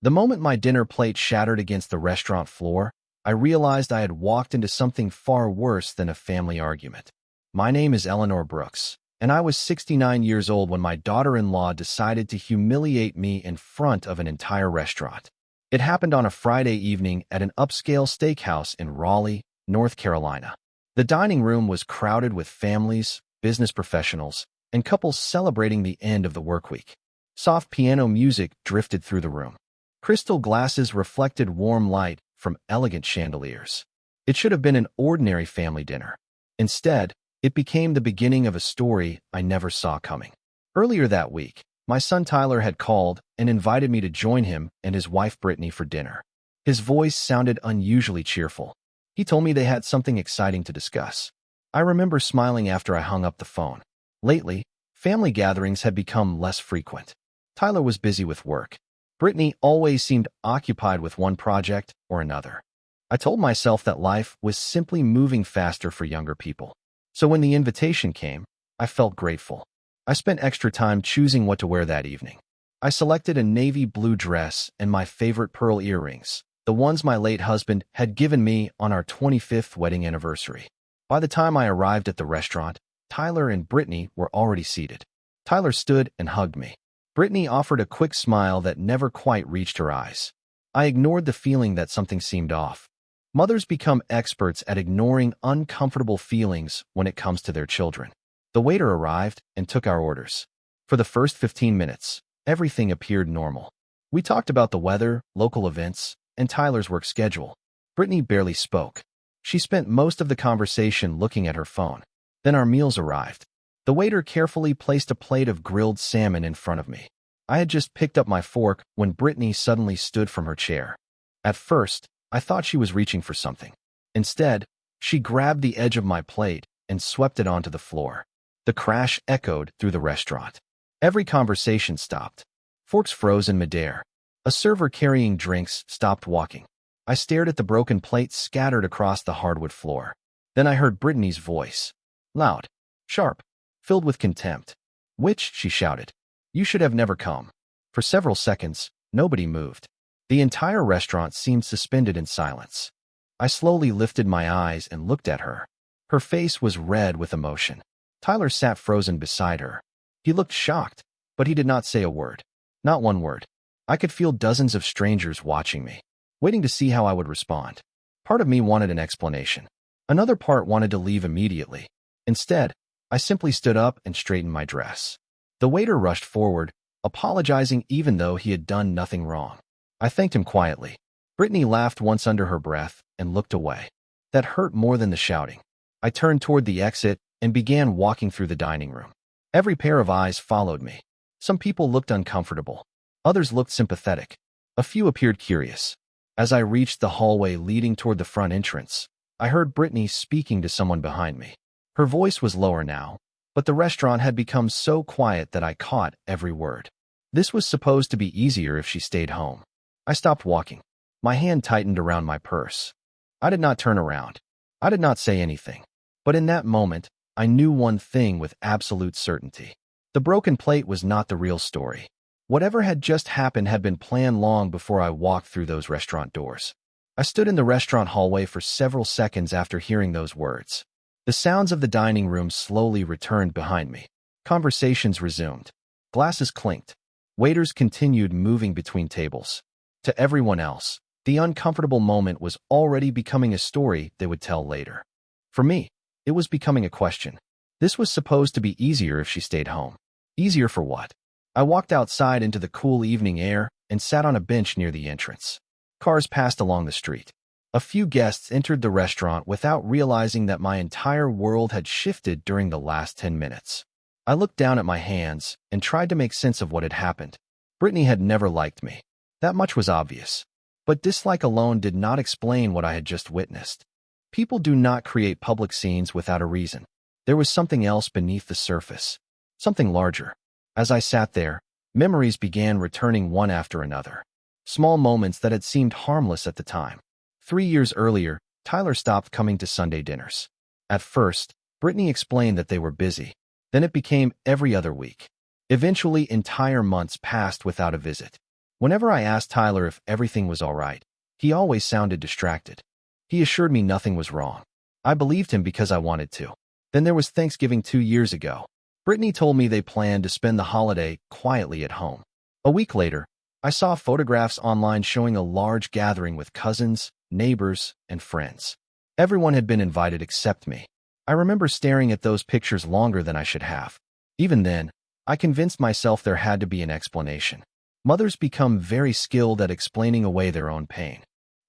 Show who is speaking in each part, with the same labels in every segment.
Speaker 1: The moment my dinner plate shattered against the restaurant floor, I realized I had walked into something far worse than a family argument. My name is Eleanor Brooks, and I was 69 years old when my daughter-in-law decided to humiliate me in front of an entire restaurant. It happened on a Friday evening at an upscale steakhouse in Raleigh, North Carolina. The dining room was crowded with families, business professionals, and couples celebrating the end of the workweek. Soft piano music drifted through the room. Crystal glasses reflected warm light from elegant chandeliers. It should have been an ordinary family dinner. Instead, it became the beginning of a story I never saw coming. Earlier that week, my son Tyler had called and invited me to join him and his wife Brittany for dinner. His voice sounded unusually cheerful. He told me they had something exciting to discuss. I remember smiling after I hung up the phone. Lately, family gatherings had become less frequent. Tyler was busy with work. Brittany always seemed occupied with one project or another. I told myself that life was simply moving faster for younger people. So when the invitation came, I felt grateful. I spent extra time choosing what to wear that evening. I selected a navy blue dress and my favorite pearl earrings, the ones my late husband had given me on our 25th wedding anniversary. By the time I arrived at the restaurant, Tyler and Brittany were already seated. Tyler stood and hugged me. Brittany offered a quick smile that never quite reached her eyes. I ignored the feeling that something seemed off. Mothers become experts at ignoring uncomfortable feelings when it comes to their children. The waiter arrived and took our orders. For the first 15 minutes, everything appeared normal. We talked about the weather, local events, and Tyler's work schedule. Brittany barely spoke. She spent most of the conversation looking at her phone. Then our meals arrived. The waiter carefully placed a plate of grilled salmon in front of me. I had just picked up my fork when Brittany suddenly stood from her chair. At first, I thought she was reaching for something. Instead, she grabbed the edge of my plate and swept it onto the floor. The crash echoed through the restaurant. Every conversation stopped. Forks froze in midair. A server carrying drinks stopped walking. I stared at the broken plates scattered across the hardwood floor. Then I heard Brittany's voice. Loud, sharp, filled with contempt. "Which," she shouted, "you should have never come." For several seconds, nobody moved. The entire restaurant seemed suspended in silence. I slowly lifted my eyes and looked at her. Her face was red with emotion. Tyler sat frozen beside her. He looked shocked, but he did not say a word. Not one word. I could feel dozens of strangers watching me, waiting to see how I would respond. Part of me wanted an explanation. Another part wanted to leave immediately. Instead, I simply stood up and straightened my dress. The waiter rushed forward, apologizing even though he had done nothing wrong. I thanked him quietly. Brittany laughed once under her breath and looked away. That hurt more than the shouting. I turned toward the exit and began walking through the dining room. Every pair of eyes followed me. Some people looked uncomfortable. Others looked sympathetic. A few appeared curious. As I reached the hallway leading toward the front entrance, I heard Brittany speaking to someone behind me. Her voice was lower now, but the restaurant had become so quiet that I caught every word. This was supposed to be easier if she stayed home. I stopped walking. My hand tightened around my purse. I did not turn around. I did not say anything. But in that moment, I knew one thing with absolute certainty. The broken plate was not the real story. Whatever had just happened had been planned long before I walked through those restaurant doors. I stood in the restaurant hallway for several seconds after hearing those words. The sounds of the dining room slowly returned behind me. Conversations resumed. Glasses clinked. Waiters continued moving between tables. To everyone else, the uncomfortable moment was already becoming a story they would tell later. For me, it was becoming a question. This was supposed to be easier if she stayed home. Easier for what? I walked outside into the cool evening air and sat on a bench near the entrance. Cars passed along the street. A few guests entered the restaurant without realizing that my entire world had shifted during the last 10 minutes. I looked down at my hands and tried to make sense of what had happened. Brittany had never liked me. That much was obvious. But dislike alone did not explain what I had just witnessed. People do not create public scenes without a reason. There was something else beneath the surface. Something larger. As I sat there, memories began returning one after another. Small moments that had seemed harmless at the time. 3 years earlier, Tyler stopped coming to Sunday dinners. At first, Brittany explained that they were busy. Then it became every other week. Eventually, entire months passed without a visit. Whenever I asked Tyler if everything was all right, he always sounded distracted. He assured me nothing was wrong. I believed him because I wanted to. Then there was Thanksgiving 2 years ago. Brittany told me they planned to spend the holiday quietly at home. A week later, I saw photographs online showing a large gathering with cousins, neighbors, and friends. Everyone had been invited except me. I remember staring at those pictures longer than I should have. Even then, I convinced myself there had to be an explanation. Mothers become very skilled at explaining away their own pain.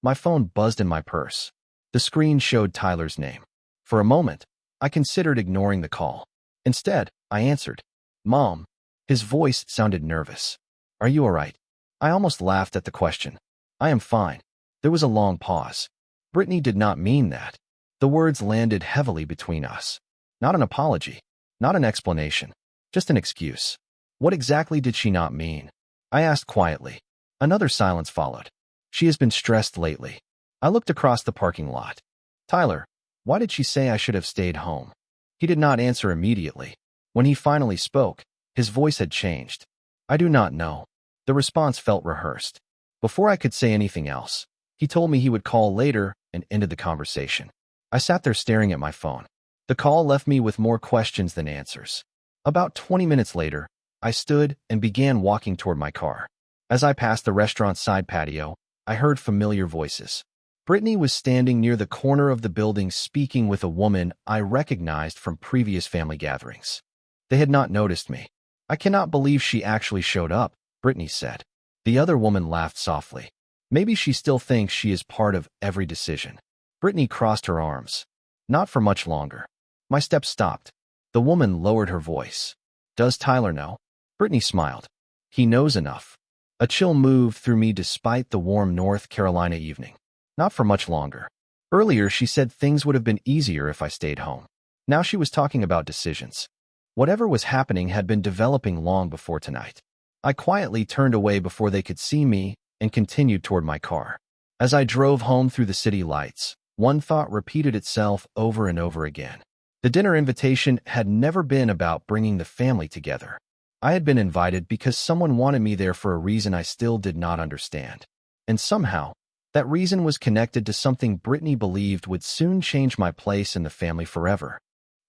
Speaker 1: My phone buzzed in my purse. The screen showed Tyler's name. For a moment, I considered ignoring the call. Instead, I answered, "Mom." His voice sounded nervous. "Are you all right?" I almost laughed at the question. "I am fine." There was a long pause. Brittany did not mean that. The words landed heavily between us. Not an apology, not an explanation, just an excuse. What exactly did she not mean? I asked quietly. Another silence followed. "She has been stressed lately." I looked across the parking lot. "Tyler, why did she say I should have stayed home?" He did not answer immediately. When he finally spoke, his voice had changed. "I do not know." The response felt rehearsed. Before I could say anything else, he told me he would call later and ended the conversation. I sat there staring at my phone. The call left me with more questions than answers. About 20 minutes later, I stood and began walking toward my car. As I passed the restaurant's side patio, I heard familiar voices. Brittany was standing near the corner of the building speaking with a woman I recognized from previous family gatherings. They had not noticed me. "I cannot believe she actually showed up," Brittany said. The other woman laughed softly. "Maybe she still thinks she is part of every decision." Brittany crossed her arms. "Not for much longer." My steps stopped. The woman lowered her voice. "Does Tyler know?" Brittany smiled. "He knows enough." A chill moved through me despite the warm North Carolina evening. Not for much longer. Earlier, she said things would have been easier if I stayed home. Now she was talking about decisions. Whatever was happening had been developing long before tonight. I quietly turned away before they could see me and continued toward my car. As I drove home through the city lights, one thought repeated itself over and over again. The dinner invitation had never been about bringing the family together. I had been invited because someone wanted me there for a reason I still did not understand. And somehow, that reason was connected to something Brittany believed would soon change my place in the family forever.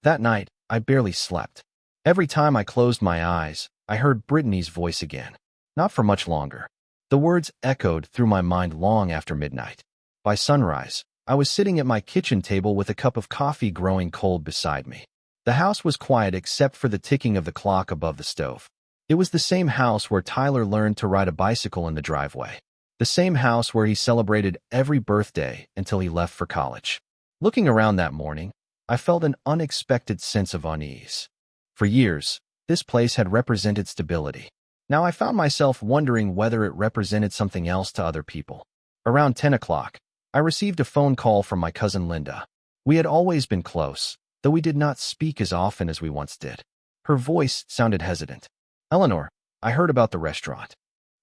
Speaker 1: That night, I barely slept. Every time I closed my eyes, I heard Brittany's voice again. Not for much longer. The words echoed through my mind long after midnight. By sunrise, I was sitting at my kitchen table with a cup of coffee growing cold beside me. The house was quiet except for the ticking of the clock above the stove. It was the same house where Tyler learned to ride a bicycle in the driveway. The same house where he celebrated every birthday until he left for college. Looking around that morning, I felt an unexpected sense of unease. For years, this place had represented stability. Now I found myself wondering whether it represented something else to other people. Around 10 o'clock, I received a phone call from my cousin Linda. We had always been close, though we did not speak as often as we once did. Her voice sounded hesitant. "Eleanor, I heard about the restaurant."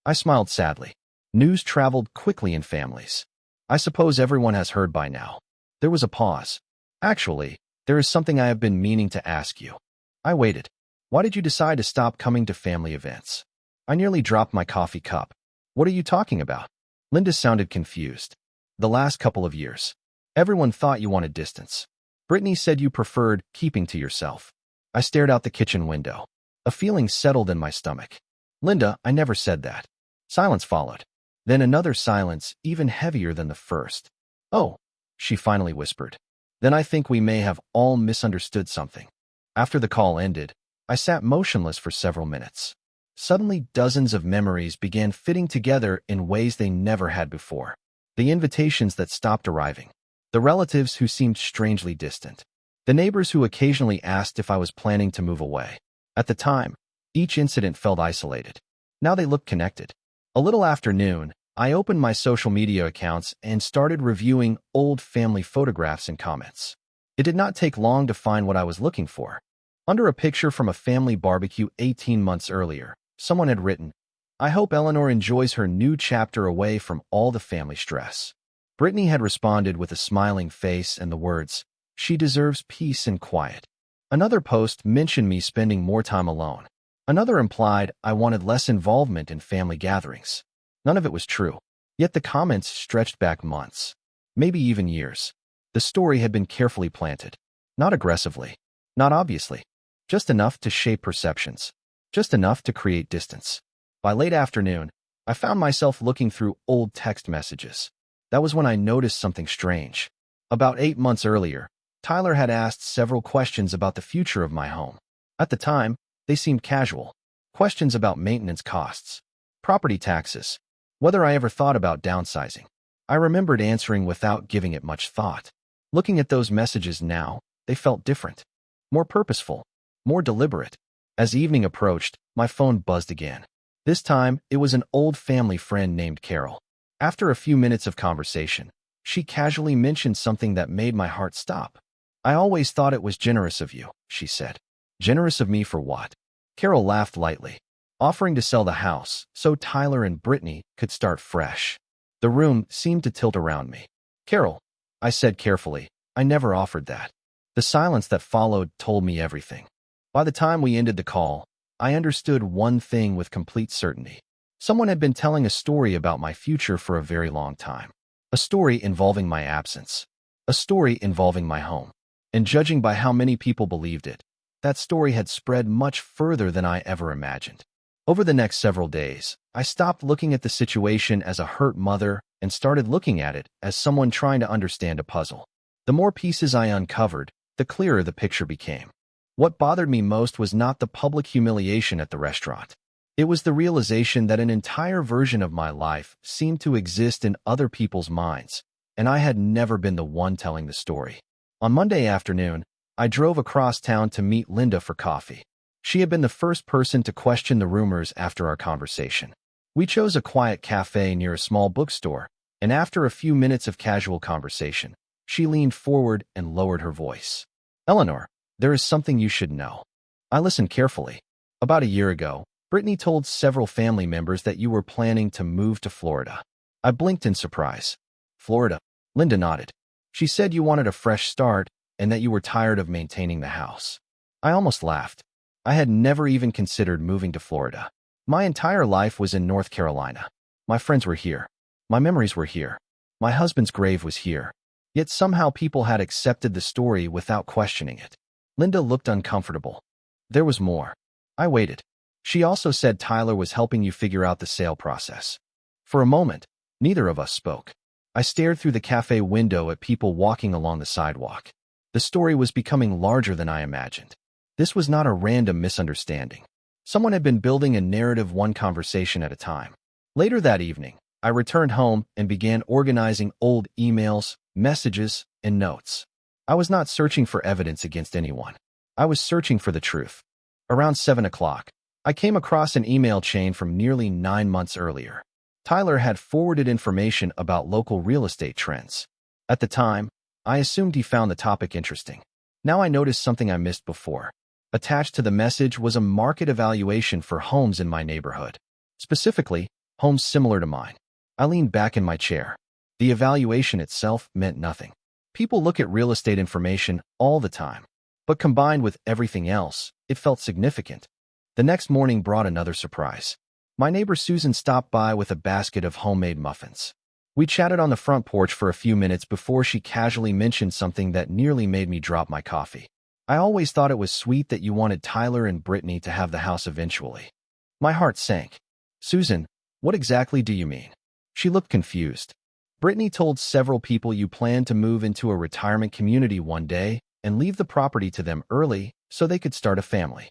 Speaker 1: I smiled sadly. News traveled quickly in families. "I suppose everyone has heard by now." There was a pause. "Actually, there is something I have been meaning to ask you." I waited. "Why did you decide to stop coming to family events?" I nearly dropped my coffee cup. "What are you talking about?" Linda sounded confused. "The last couple of years. Everyone thought you wanted distance. Brittany said you preferred keeping to yourself." I stared out the kitchen window. A feeling settled in my stomach. "Linda, I never said that." Silence followed. Then another silence, even heavier than the first. "Oh," she finally whispered. "Then I think we may have all misunderstood something." After the call ended, I sat motionless for several minutes. Suddenly, dozens of memories began fitting together in ways they never had before. The invitations that stopped arriving. The relatives who seemed strangely distant. The neighbors who occasionally asked if I was planning to move away. At the time, each incident felt isolated. Now they looked connected. A little after noon, I opened my social media accounts and started reviewing old family photographs and comments. It did not take long to find what I was looking for. Under a picture from a family barbecue 18 months earlier, someone had written, "I hope Eleanor enjoys her new chapter away from all the family stress." Brittany had responded with a smiling face and the words, "She deserves peace and quiet." Another post mentioned me spending more time alone. Another implied I wanted less involvement in family gatherings. None of it was true. Yet the comments stretched back months, maybe even years. The story had been carefully planted. Not aggressively, not obviously, just enough to shape perceptions, just enough to create distance. By late afternoon, I found myself looking through old text messages. That was when I noticed something strange. About 8 months earlier, Tyler had asked several questions about the future of my home. At the time, they seemed casual. Questions about maintenance costs, property taxes, whether I ever thought about downsizing. I remembered answering without giving it much thought. Looking at those messages now, they felt different, more purposeful, more deliberate. As evening approached, my phone buzzed again. This time, it was an old family friend named Carol. After a few minutes of conversation, she casually mentioned something that made my heart stop. "I always thought it was generous of you," she said. "Generous of me for what?" Carol laughed lightly, offering to sell the house so Tyler and Brittany could start fresh. The room seemed to tilt around me. "Carol," I said carefully, "I never offered that." The silence that followed told me everything. By the time we ended the call, I understood one thing with complete certainty. Someone had been telling a story about my future for a very long time. A story involving my absence. A story involving my home. And judging by how many people believed it, that story had spread much further than I ever imagined. Over the next several days, I stopped looking at the situation as a hurt mother and started looking at it as someone trying to understand a puzzle. The more pieces I uncovered, the clearer the picture became. What bothered me most was not the public humiliation at the restaurant. It was the realization that an entire version of my life seemed to exist in other people's minds, and I had never been the one telling the story. On Monday afternoon, I drove across town to meet Linda for coffee. She had been the first person to question the rumors after our conversation. We chose a quiet cafe near a small bookstore, and after a few minutes of casual conversation, she leaned forward and lowered her voice. "Eleanor, there is something you should know." I listened carefully. "About a year ago, Brittany told several family members that you were planning to move to Florida." I blinked in surprise. "Florida?" Linda nodded. "She said you wanted a fresh start and that you were tired of maintaining the house." I almost laughed. I had never even considered moving to Florida. My entire life was in North Carolina. My friends were here. My memories were here. My husband's grave was here. Yet somehow people had accepted the story without questioning it. Linda looked uncomfortable. "There was more." I waited. "She also said Tyler was helping you figure out the sale process." For a moment, neither of us spoke. I stared through the cafe window at people walking along the sidewalk. The story was becoming larger than I imagined. This was not a random misunderstanding. Someone had been building a narrative one conversation at a time. Later that evening, I returned home and began organizing old emails, messages, and notes. I was not searching for evidence against anyone. I was searching for the truth. Around 7 o'clock, I came across an email chain from nearly 9 months earlier. Tyler had forwarded information about local real estate trends. At the time, I assumed he found the topic interesting. Now I noticed something I missed before. Attached to the message was a market evaluation for homes in my neighborhood. Specifically, homes similar to mine. I leaned back in my chair. The evaluation itself meant nothing. People look at real estate information all the time. But combined with everything else, it felt significant. The next morning brought another surprise. My neighbor Susan stopped by with a basket of homemade muffins. We chatted on the front porch for a few minutes before she casually mentioned something that nearly made me drop my coffee. "I always thought it was sweet that you wanted Tyler and Brittany to have the house eventually." My heart sank. "Susan, what exactly do you mean?" She looked confused. "Brittany told several people you planned to move into a retirement community one day and leave the property to them early so they could start a family."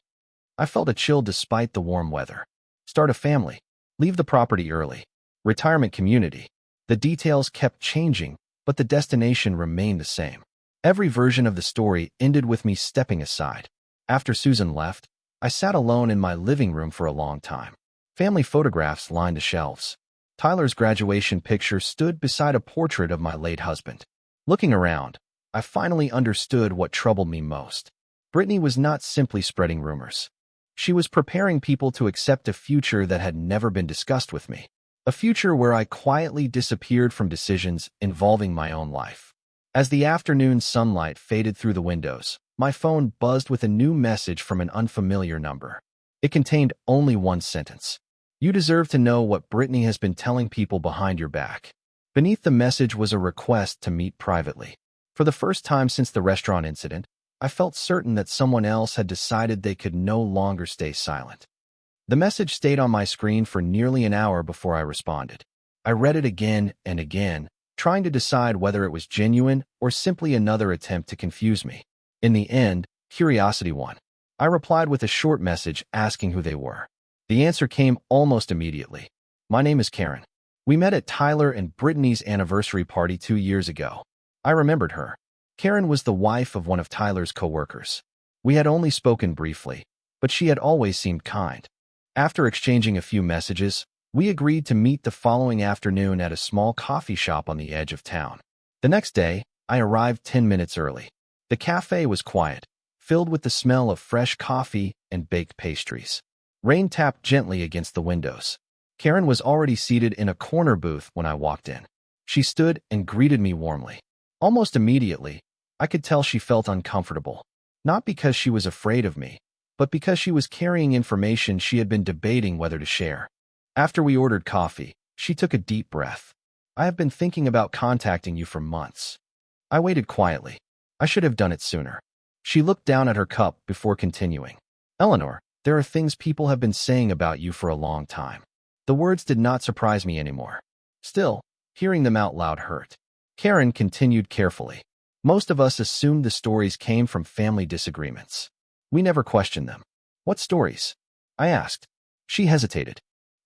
Speaker 1: I felt a chill despite the warm weather. Start a family. Leave the property early. Retirement community. The details kept changing, but the destination remained the same. Every version of the story ended with me stepping aside. After Susan left, I sat alone in my living room for a long time. Family photographs lined the shelves. Tyler's graduation picture stood beside a portrait of my late husband. Looking around, I finally understood what troubled me most. Brittany was not simply spreading rumors. She was preparing people to accept a future that had never been discussed with me. A future where I quietly disappeared from decisions involving my own life. As the afternoon sunlight faded through the windows, my phone buzzed with a new message from an unfamiliar number. It contained only one sentence. You deserve to know what Brittany has been telling people behind your back. Beneath the message was a request to meet privately. For the first time since the restaurant incident, I felt certain that someone else had decided they could no longer stay silent. The message stayed on my screen for nearly an hour before I responded. I read it again and again, trying to decide whether it was genuine or simply another attempt to confuse me. In the end, curiosity won. I replied with a short message asking who they were. The answer came almost immediately. My name is Karen. We met at Tyler and Brittany's anniversary party 2 years ago. I remembered her. Karen was the wife of one of Tyler's coworkers. We had only spoken briefly, but she had always seemed kind. After exchanging a few messages, we agreed to meet the following afternoon at a small coffee shop on the edge of town. The next day, I arrived 10 minutes early. The cafe was quiet, filled with the smell of fresh coffee and baked pastries. Rain tapped gently against the windows. Karen was already seated in a corner booth when I walked in. She stood and greeted me warmly. Almost immediately, I could tell she felt uncomfortable, not because she was afraid of me, but because she was carrying information she had been debating whether to share. After we ordered coffee, she took a deep breath. I have been thinking about contacting you for months. I waited quietly. I should have done it sooner. She looked down at her cup before continuing. Eleanor, there are things people have been saying about you for a long time. The words did not surprise me anymore. Still, hearing them out loud hurt. Karen continued carefully. Most of us assumed the stories came from family disagreements. We never questioned them. What stories? I asked. She hesitated.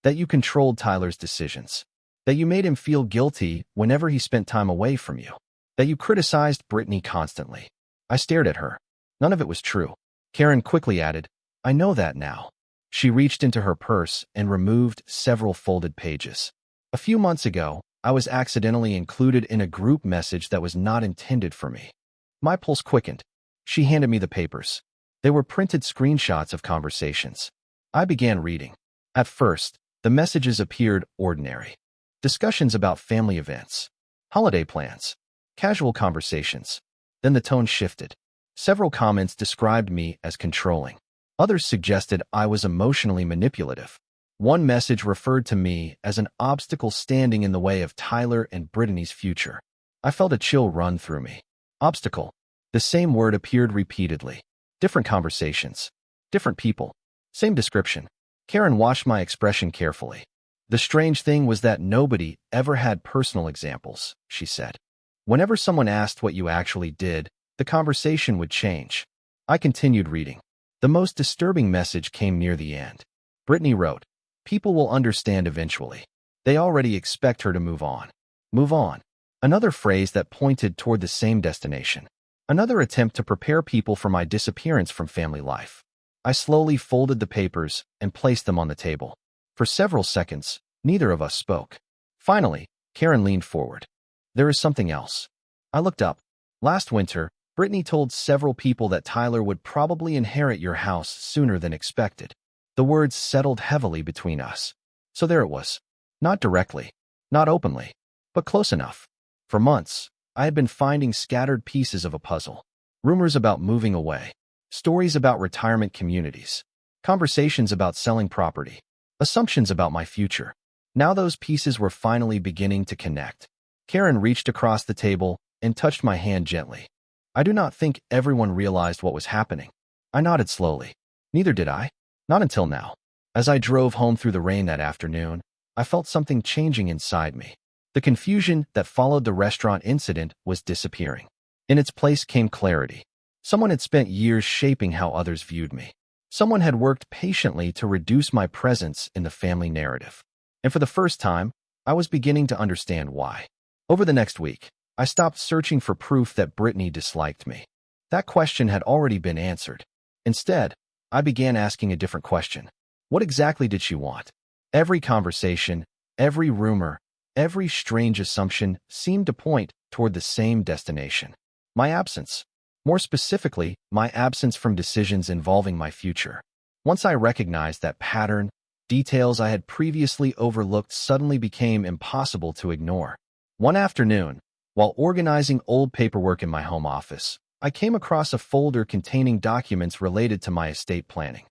Speaker 1: That you controlled Tyler's decisions. That you made him feel guilty whenever he spent time away from you. That you criticized Brittany constantly. I stared at her. None of it was true. Karen quickly added, I know that now. She reached into her purse and removed several folded pages. A few months ago, I was accidentally included in a group message that was not intended for me. My pulse quickened. She handed me the papers. They were printed screenshots of conversations. I began reading. At first, the messages appeared ordinary. Discussions about family events, holiday plans, casual conversations. Then the tone shifted. Several comments described me as controlling. Others suggested I was emotionally manipulative. One message referred to me as an obstacle standing in the way of Tyler and Brittany's future. I felt a chill run through me. Obstacle. The same word appeared repeatedly. Different conversations. Different people. Same description. Karen watched my expression carefully. The strange thing was that nobody ever had personal examples, she said. Whenever someone asked what you actually did, the conversation would change. I continued reading. The most disturbing message came near the end. Brittany wrote, people will understand eventually. They already expect her to move on. Move on. Another phrase that pointed toward the same destination. Another attempt to prepare people for my disappearance from family life. I slowly folded the papers and placed them on the table. For several seconds, neither of us spoke. Finally, Karen leaned forward. There is something else. I looked up. Last winter, Brittany told several people that Tyler would probably inherit your house sooner than expected. The words settled heavily between us. So there it was. Not directly, not openly, but close enough. For months, I had been finding scattered pieces of a puzzle. Rumors about moving away, stories about retirement communities, conversations about selling property, assumptions about my future. Now those pieces were finally beginning to connect. Karen reached across the table and touched my hand gently. I do not think everyone realized what was happening. I nodded slowly. Neither did I. Not until now. As I drove home through the rain that afternoon, I felt something changing inside me. The confusion that followed the restaurant incident was disappearing. In its place came clarity. Someone had spent years shaping how others viewed me. Someone had worked patiently to reduce my presence in the family narrative. And for the first time, I was beginning to understand why. Over the next week, I stopped searching for proof that Brittany disliked me. That question had already been answered. Instead, I began asking a different question. What exactly did she want? Every conversation, every rumor, every strange assumption seemed to point toward the same destination. My absence. More specifically, my absence from decisions involving my future. Once I recognized that pattern, details I had previously overlooked suddenly became impossible to ignore. One afternoon, while organizing old paperwork in my home office, I came across a folder containing documents related to my estate planning.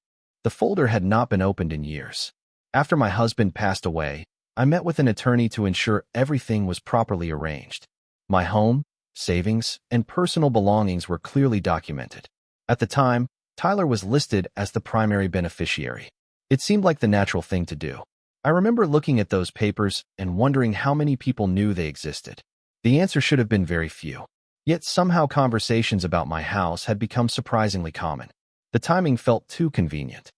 Speaker 1: The folder had not been opened in years. After my husband passed away, I met with an attorney to ensure everything was properly arranged. My home, savings, and personal belongings were clearly documented. At the time, Tyler was listed as the primary beneficiary. It seemed like the natural thing to do. I remember looking at those papers and wondering how many people knew they existed. The answer should have been very few. Yet somehow conversations about my house had become surprisingly common. The timing felt too convenient.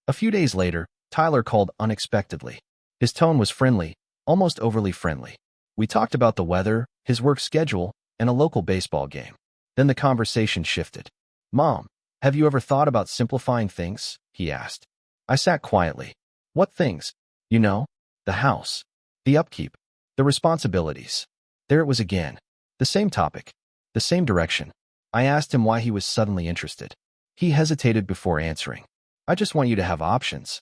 Speaker 1: A few days later, Tyler called unexpectedly. His tone was friendly, almost overly friendly. We talked about the weather, his work schedule, and a local baseball game. Then the conversation shifted. "Mom, have you ever thought about simplifying things?" he asked. I sat quietly. "What things?" "You know, the house, the upkeep, the responsibilities." There it was again. The same topic, the same direction. I asked him why he was suddenly interested. He hesitated before answering. "I just want you to have options."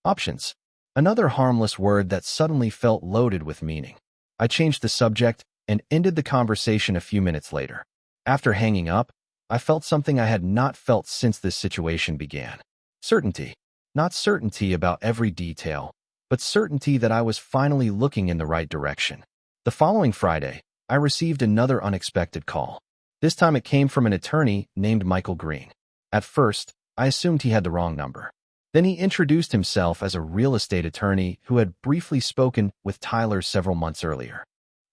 Speaker 1: Options. Another harmless word that suddenly felt loaded with meaning. I changed the subject and ended the conversation a few minutes later. After hanging up, I felt something I had not felt since this situation began. Certainty. Not certainty about every detail, but certainty that I was finally looking in the right direction. The following Friday, I received another unexpected call. This time it came from an attorney named Michael Green. At first, I assumed he had the wrong number. Then he introduced himself as a real estate attorney who had briefly spoken with Tyler several months earlier.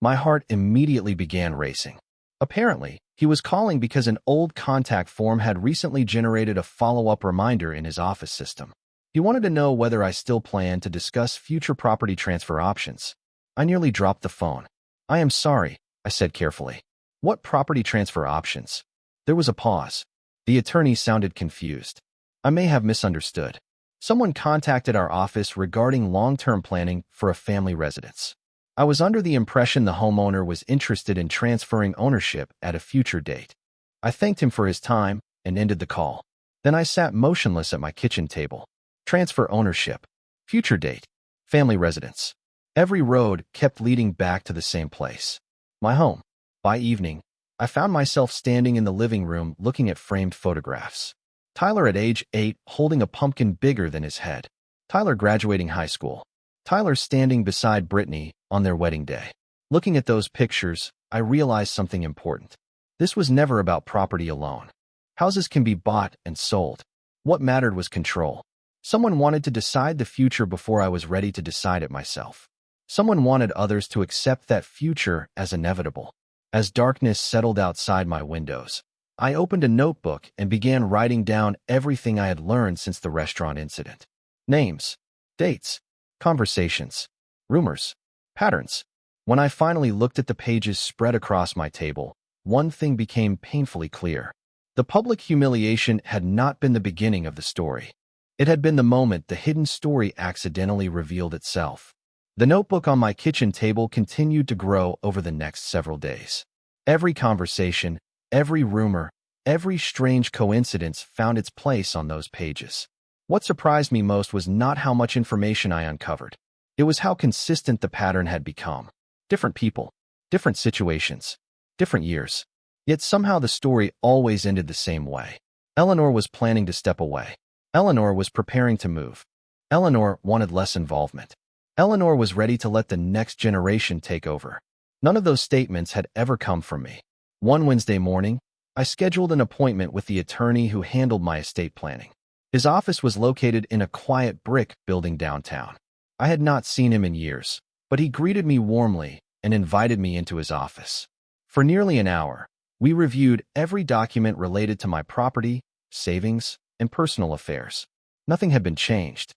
Speaker 1: My heart immediately began racing. Apparently, he was calling because an old contact form had recently generated a follow-up reminder in his office system. He wanted to know whether I still planned to discuss future property transfer options. I nearly dropped the phone. "I am sorry," I said carefully. "What property transfer options?" There was a pause. The attorney sounded confused. "I may have misunderstood. Someone contacted our office regarding long-term planning for a family residence. I was under the impression the homeowner was interested in transferring ownership at a future date." I thanked him for his time and ended the call. Then I sat motionless at my kitchen table. Transfer ownership. Future date. Family residence. Every road kept leading back to the same place. My home. By evening, I found myself standing in the living room looking at framed photographs. Tyler at age 8 holding a pumpkin bigger than his head. Tyler graduating high school. Tyler standing beside Brittany on their wedding day. Looking at those pictures, I realized something important. This was never about property alone. Houses can be bought and sold. What mattered was control. Someone wanted to decide the future before I was ready to decide it myself. Someone wanted others to accept that future as inevitable. As darkness settled outside my windows, I opened a notebook and began writing down everything I had learned since the restaurant incident. Names, dates, conversations, rumors, patterns. When I finally looked at the pages spread across my table, one thing became painfully clear. The public humiliation had not been the beginning of the story. It had been the moment the hidden story accidentally revealed itself. The notebook on my kitchen table continued to grow over the next several days. Every conversation, every rumor, every strange coincidence found its place on those pages. What surprised me most was not how much information I uncovered. It was how consistent the pattern had become. Different people, different situations, different years. Yet somehow the story always ended the same way. Eleanor was planning to step away. Eleanor was preparing to move. Eleanor wanted less involvement. Eleanor was ready to let the next generation take over. None of those statements had ever come from me. One Wednesday morning, I scheduled an appointment with the attorney who handled my estate planning. His office was located in a quiet brick building downtown. I had not seen him in years, but he greeted me warmly and invited me into his office. For nearly an hour, we reviewed every document related to my property, savings, and personal affairs. Nothing had been changed.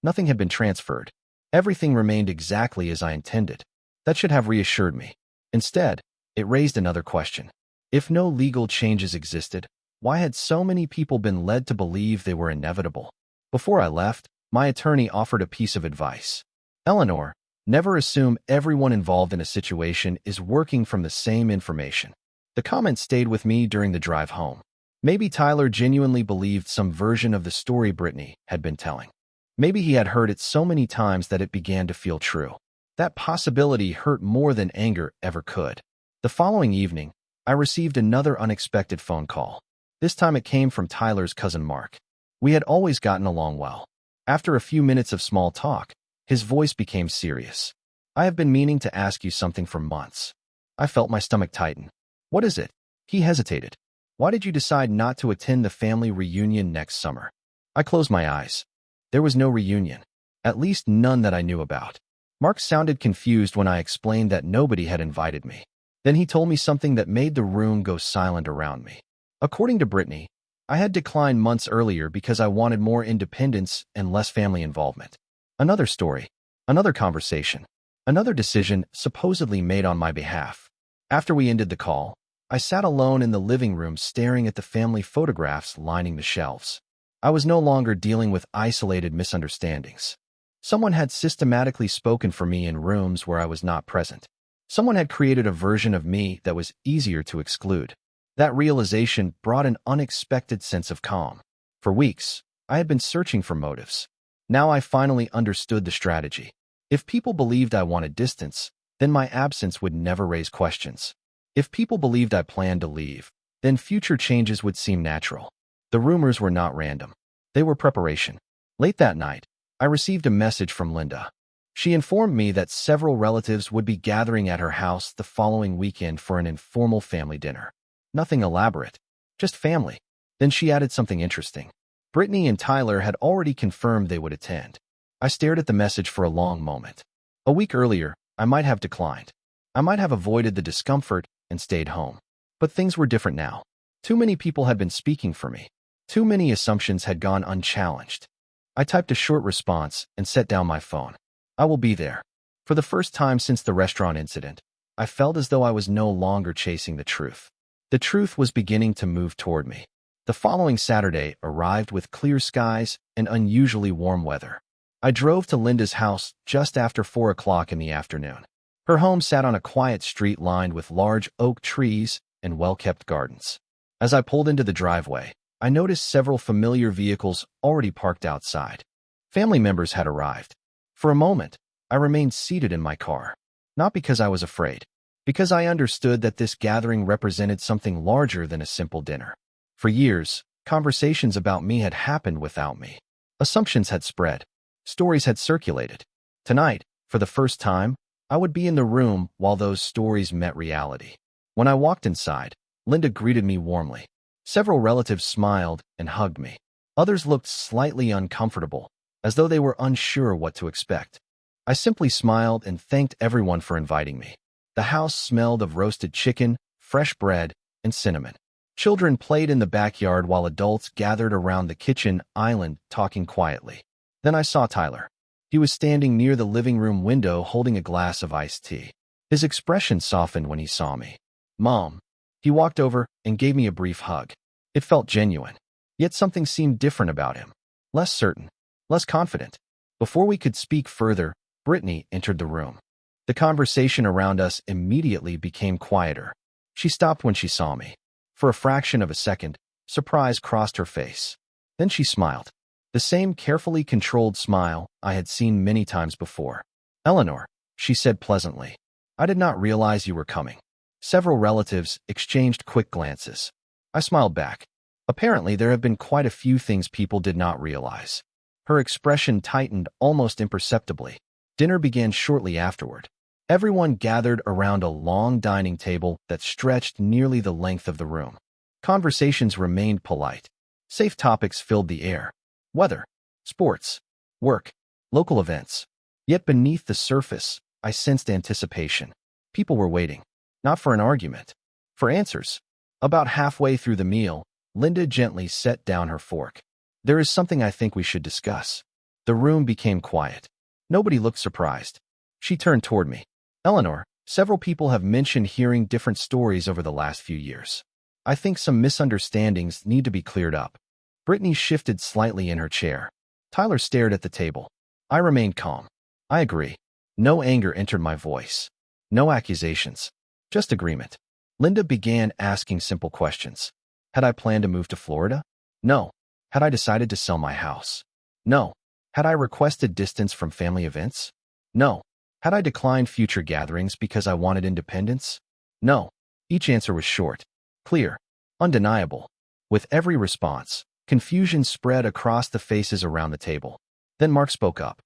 Speaker 1: Nothing had been transferred. Everything remained exactly as I intended. That should have reassured me. Instead, it raised another question. If no legal changes existed, why had so many people been led to believe they were inevitable? Before I left, my attorney offered a piece of advice. "Eleanor, never assume everyone involved in a situation is working from the same information." The comment stayed with me during the drive home. Maybe Tyler genuinely believed some version of the story Brittany had been telling. Maybe he had heard it so many times that it began to feel true. That possibility hurt more than anger ever could. The following evening, I received another unexpected phone call. This time it came from Tyler's cousin Mark. We had always gotten along well. After a few minutes of small talk, His voice became serious. I have been meaning to ask you something for months. I felt my stomach tighten. What is it? He hesitated. Why did you decide not to attend the family reunion next summer? I closed my eyes. There was no reunion. At least none that I knew about. Mark sounded confused when I explained that nobody had invited me. Then he told me something that made the room go silent around me. According to Brittany, I had declined months earlier because I wanted more independence and less family involvement. Another story, another conversation, another decision supposedly made on my behalf. After we ended the call, I sat alone in the living room staring at the family photographs lining the shelves. I was no longer dealing with isolated misunderstandings. Someone had systematically spoken for me in rooms where I was not present. Someone had created a version of me that was easier to exclude. That realization brought an unexpected sense of calm. For weeks, I had been searching for motives. Now I finally understood the strategy. If people believed I wanted distance, then my absence would never raise questions. If people believed I planned to leave, then future changes would seem natural. The rumors were not random. They were preparation. Late that night, I received a message from Linda. She informed me that several relatives would be gathering at her house the following weekend for an informal family dinner. Nothing elaborate, just family. Then she added something interesting. Brittany and Tyler had already confirmed they would attend. I stared at the message for a long moment. A week earlier, I might have declined. I might have avoided the discomfort and stayed home. But things were different now. Too many people had been speaking for me. Too many assumptions had gone unchallenged. I typed a short response and set down my phone. I will be there. For the first time since the restaurant incident, I felt as though I was no longer chasing the truth. The truth was beginning to move toward me. The following Saturday arrived with clear skies and unusually warm weather. I drove to Linda's house just after 4 o'clock in the afternoon. Her home sat on a quiet street lined with large oak trees and well-kept gardens. As I pulled into the driveway, I noticed several familiar vehicles already parked outside. Family members had arrived. For a moment, I remained seated in my car. Not because I was afraid, because I understood that this gathering represented something larger than a simple dinner. For years, conversations about me had happened without me. Assumptions had spread. Stories had circulated. Tonight, for the first time, I would be in the room while those stories met reality. When I walked inside, Linda greeted me warmly. Several relatives smiled and hugged me. Others looked slightly uncomfortable, as though they were unsure what to expect. I simply smiled and thanked everyone for inviting me. The house smelled of roasted chicken, fresh bread, and cinnamon. Children played in the backyard while adults gathered around the kitchen island talking quietly. Then I saw Tyler. He was standing near the living room window holding a glass of iced tea. His expression softened when he saw me. "Mom." He walked over and gave me a brief hug. It felt genuine. Yet something seemed different about him. Less certain, less confident. Before we could speak further, Brittany entered the room. The conversation around us immediately became quieter. She stopped when she saw me. For a fraction of a second, surprise crossed her face. Then she smiled. The same carefully controlled smile I had seen many times before. "Eleanor," she said pleasantly. "I did not realize you were coming." Several relatives exchanged quick glances. I smiled back. Apparently, there have been quite a few things people did not realize. Her expression tightened almost imperceptibly. Dinner began shortly afterward. Everyone gathered around a long dining table that stretched nearly the length of the room. Conversations remained polite. Safe topics filled the air. Weather, sports, work, local events. Yet beneath the surface, I sensed anticipation. People were waiting. Not for an argument. For answers. About halfway through the meal, Linda gently set down her fork. "There is something I think we should discuss." The room became quiet. Nobody looked surprised. She turned toward me. "Eleanor, several people have mentioned hearing different stories over the last few years. I think some misunderstandings need to be cleared up." Brittany shifted slightly in her chair. Tyler stared at the table. I remained calm. "I agree." No anger entered my voice. No accusations. Just agreement. Linda began asking simple questions. Had I planned to move to Florida? No. Had I decided to sell my house? No. Had I requested distance from family events? No. Had I declined future gatherings because I wanted independence? No. Each answer was short, clear, undeniable. With every response, confusion spread across the faces around the table. Then Mark spoke up.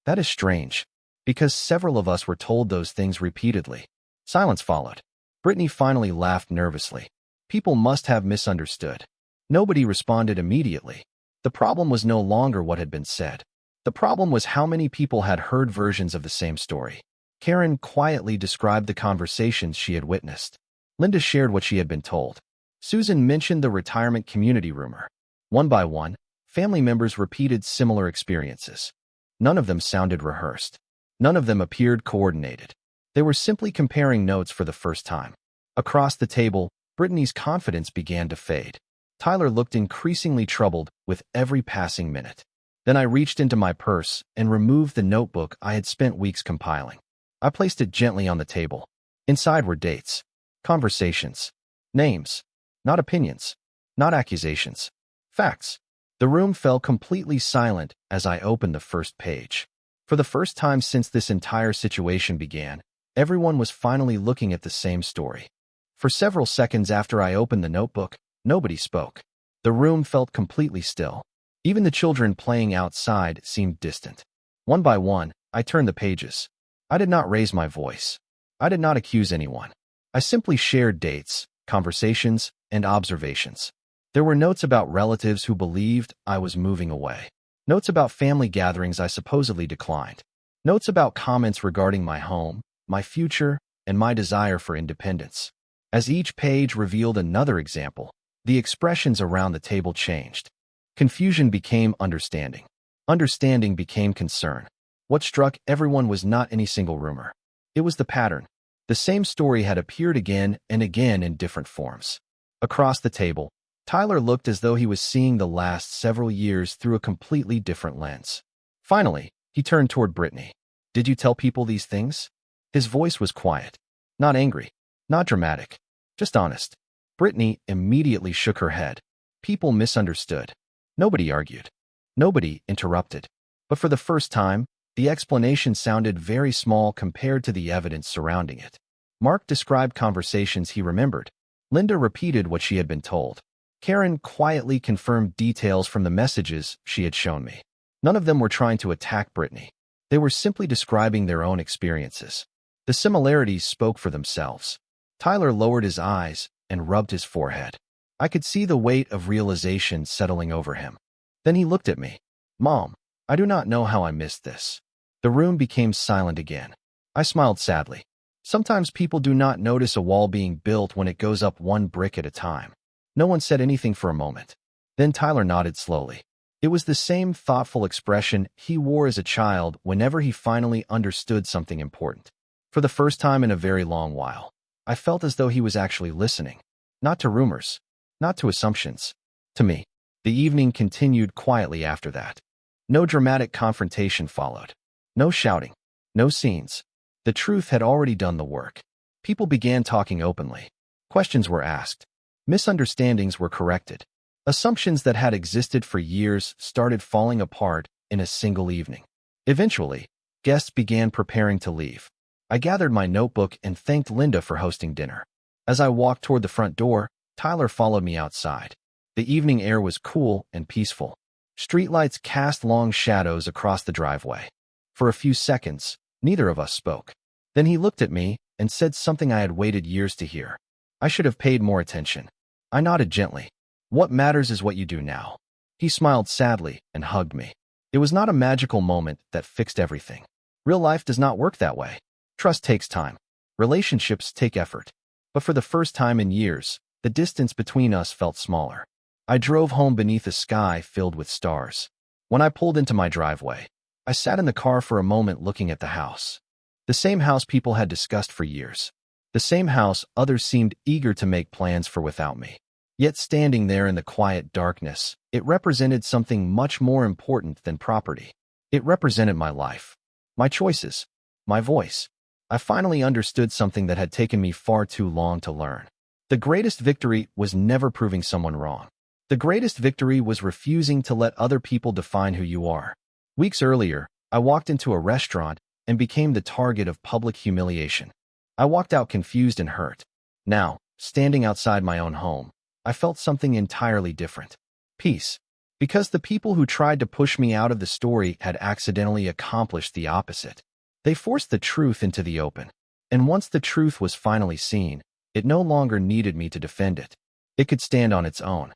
Speaker 1: That is strange, because several of us were told those things repeatedly. Silence followed. Brittany finally laughed nervously. People must have misunderstood. Nobody responded immediately. The problem was no longer what had been said. The problem was how many people had heard versions of the same story. Karen quietly described the conversations she had witnessed. Linda shared what she had been told. Susan mentioned the retirement community rumor. One by one, family members repeated similar experiences. None of them sounded rehearsed. None of them appeared coordinated. They were simply comparing notes for the first time. Across the table, Brittany's confidence began to fade. Tyler looked increasingly troubled with every passing minute. Then I reached into my purse and removed the notebook I had spent weeks compiling. I placed it gently on the table. Inside were dates, conversations, names, not opinions, not accusations, facts. The room fell completely silent as I opened the first page. For the first time since this entire situation began, everyone was finally looking at the same story. For several seconds after I opened the notebook, nobody spoke. The room felt completely still. Even the children playing outside seemed distant. One by one, I turned the pages. I did not raise my voice. I did not accuse anyone. I simply shared dates, conversations, and observations. There were notes about relatives who believed I was moving away. Notes about family gatherings I supposedly declined. Notes about comments regarding my home, my future, and my desire for independence. As each page revealed another example, the expressions around the table changed. Confusion became understanding. Understanding became concern. What struck everyone was not any single rumor. It was the pattern. The same story had appeared again and again in different forms. Across the table, Tyler looked as though he was seeing the last several years through a completely different lens. Finally, he turned toward Brittany. "Did you tell people these things?" His voice was quiet. Not angry. Not dramatic. Just honest. Brittany immediately shook her head. People misunderstood. Nobody argued. Nobody interrupted. But for the first time, the explanation sounded very small compared to the evidence surrounding it. Mark described conversations he remembered. Linda repeated what she had been told. Karen quietly confirmed details from the messages she had shown me. None of them were trying to attack Brittany. They were simply describing their own experiences. The similarities spoke for themselves. Tyler lowered his eyes and rubbed his forehead. I could see the weight of realization settling over him. Then he looked at me. "Mom, I do not know how I missed this." The room became silent again. I smiled sadly. Sometimes people do not notice a wall being built when it goes up one brick at a time. No one said anything for a moment. Then Tyler nodded slowly. It was the same thoughtful expression he wore as a child whenever he finally understood something important. For the first time in a very long while, I felt as though he was actually listening. Not to rumors, not to assumptions, to me. The evening continued quietly after that. No dramatic confrontation followed. No shouting. No scenes. The truth had already done the work. People began talking openly. Questions were asked. Misunderstandings were corrected. Assumptions that had existed for years started falling apart in a single evening. Eventually, guests began preparing to leave. I gathered my notebook and thanked Linda for hosting dinner. As I walked toward the front door, Tyler followed me outside. The evening air was cool and peaceful. Streetlights cast long shadows across the driveway. For a few seconds, neither of us spoke. Then he looked at me and said something I had waited years to hear. I should have paid more attention. I nodded gently. "What matters is what you do now." He smiled sadly and hugged me. It was not a magical moment that fixed everything. Real life does not work that way. Trust takes time. Relationships take effort. But for the first time in years, the distance between us felt smaller. I drove home beneath a sky filled with stars. When I pulled into my driveway, I sat in the car for a moment looking at the house. The same house people had discussed for years. The same house others seemed eager to make plans for without me. Yet standing there in the quiet darkness, it represented something much more important than property. It represented my life, my choices, my voice. I finally understood something that had taken me far too long to learn. The greatest victory was never proving someone wrong. The greatest victory was refusing to let other people define who you are. Weeks earlier, I walked into a restaurant and became the target of public humiliation. I walked out confused and hurt. Now, standing outside my own home, I felt something entirely different. Peace. Because the people who tried to push me out of the story had accidentally accomplished the opposite. They forced the truth into the open. And once the truth was finally seen, it no longer needed me to defend it. It could stand on its own.